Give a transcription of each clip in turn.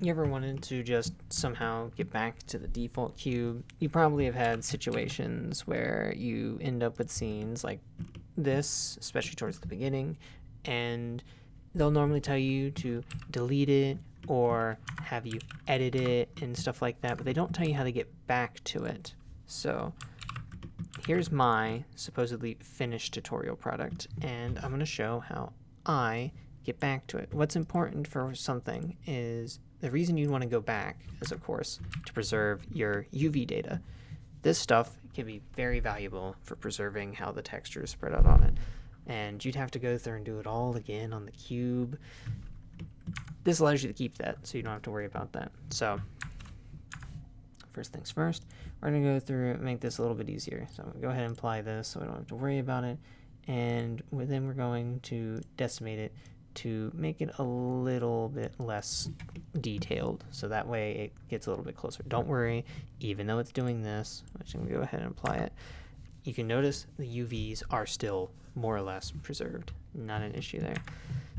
You ever wanted to just somehow get back to the default cube? You probably have had situations where you end up with scenes like this, especially towards the beginning, and they'll normally tell you to delete it or have you edit it and stuff like that, but they don't tell you how to get back to it. So here's my supposedly finished tutorial product, and I'm going to show how I get back to it. What's important for something is the reason you'd want to go back is, of course, to preserve your UV data. This stuff can be very valuable for preserving how the texture is spread out on it. And you'd have to go through and do it all again on the cube. This allows you to keep that, so you don't have to worry about that. So first things first, we're going to go through and make this a little bit easier. So I'm going to go ahead and apply this so we don't have to worry about it. And then we're going to decimate it to make it a little bit less detailed, so that way it gets a little bit closer. Don't worry, even though it's doing this, which I'm going to go ahead and apply it, you can notice the UVs are still more or less preserved. Not an issue there.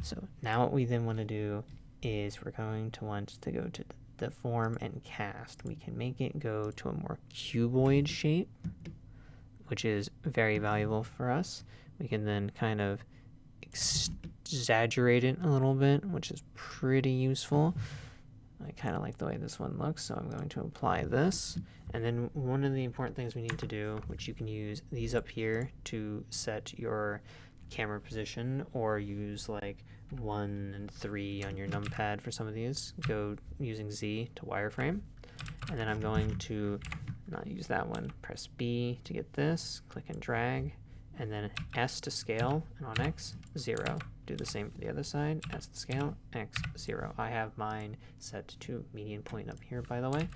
So now what we then want to do is we're going to want to go to the form and cast. We can make it go to a more cuboid shape, which is very valuable for us. We can then kind of exaggerate it a little bit, which is pretty useful. I kind of like the way this one looks, so I'm going to apply this. And then one of the important things we need to do, which you can use these up here to set your camera position, or use like 1 and 3 on your numpad for some of these. Go using Z to wireframe. And then I'm going to not use that one. Press B to get this, click and drag, and then S to scale, and on X, 0. Do the same for the other side, S to scale, X, 0. I have mine set to median point up here, by the way.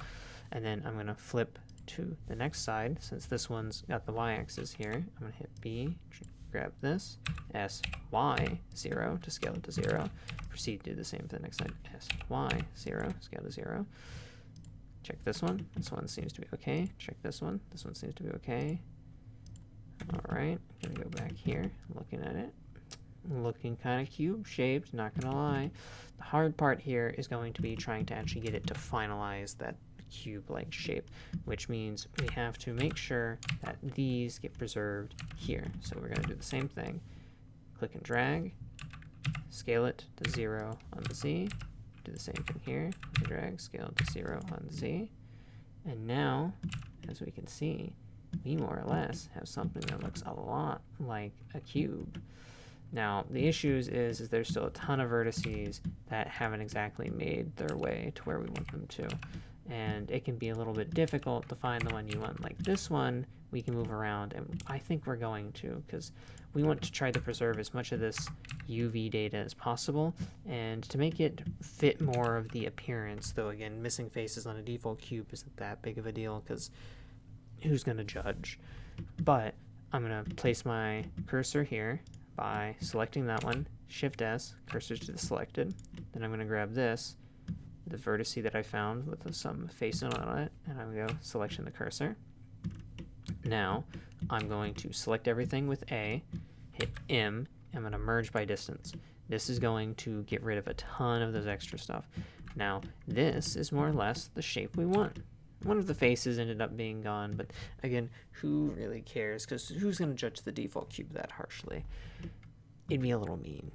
And then I'm going to flip to the next side. Since this one's got the Y-axis here, I'm going to hit B, grab this, S, Y, 0 to scale it to 0. Proceed to do the same for the next side, S, Y, 0, scale to 0. Check this one. This one seems to be okay. Check this one. This one seems to be okay. Alright, I'm gonna go back here, looking at it. Looking kind of cube-shaped, not gonna lie. The hard part here is going to be trying to actually get it to finalize that cube-like shape, which means we have to make sure that these get preserved here. So we're gonna do the same thing. Click and drag, scale it to 0 on the Z. Do the same thing here. Click and drag, scale it to 0 on the Z. And now, as we can see, we more or less have something that looks a lot like a cube. Now, the issues is there's still a ton of vertices that haven't exactly made their way to where we want them to. And it can be a little bit difficult to find the one you want. Like this one, we can move around, and I think we're going to, because we want to try to preserve as much of this UV data as possible, and to make it fit more of the appearance, though again, missing faces on a default cube isn't that big of a deal, because who's going to judge? But I'm going to place my cursor here by selecting that one, Shift S, cursor to the selected. Then I'm going to grab this, the vertice that I found with some face on it, and I'm going to go selection the cursor. Now I'm going to select everything with A, hit M, and I'm going to merge by distance. This is going to get rid of a ton of those extra stuff. Now this is more or less the shape we want. One of the faces ended up being gone, but again, who really cares? Because who's going to judge the default cube that harshly? It'd be a little mean.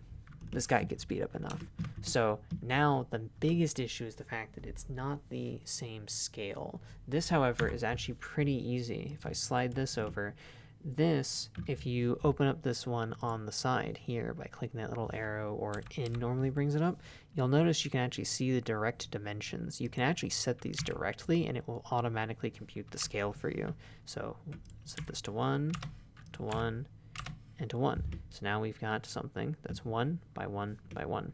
This guy gets beat up enough. So now the biggest issue is the fact that it's not the same scale. This, however, is actually pretty easy. If I slide this over, this, if you open up this one on the side here by clicking that little arrow, or N normally brings it up, you'll notice you can actually see the direct dimensions. You can actually set these directly and it will automatically compute the scale for you. So set this to 1, to 1, and to 1. So now we've got something that's 1 by 1 by 1.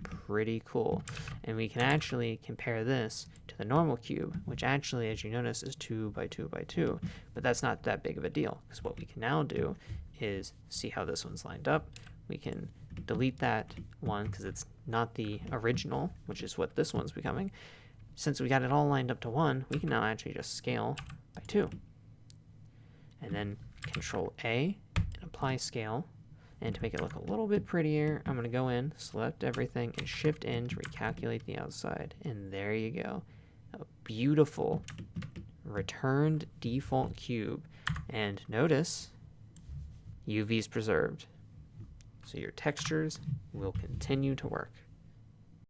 Pretty cool. And we can actually compare this to the normal cube, which actually, as you notice, is 2 by 2 by 2. But that's not that big of a deal, because what we can now do is see how this one's lined up. We can delete that one because it's not the original, which is what this one's becoming. Since we got it all lined up to 1, we can now actually just scale by 2. And then Control A and apply scale. And to make it look a little bit prettier, I'm going to go in, select everything, and Shift in to recalculate the outside. And there you go. A beautiful returned default cube. And notice, UV is preserved. So your textures will continue to work.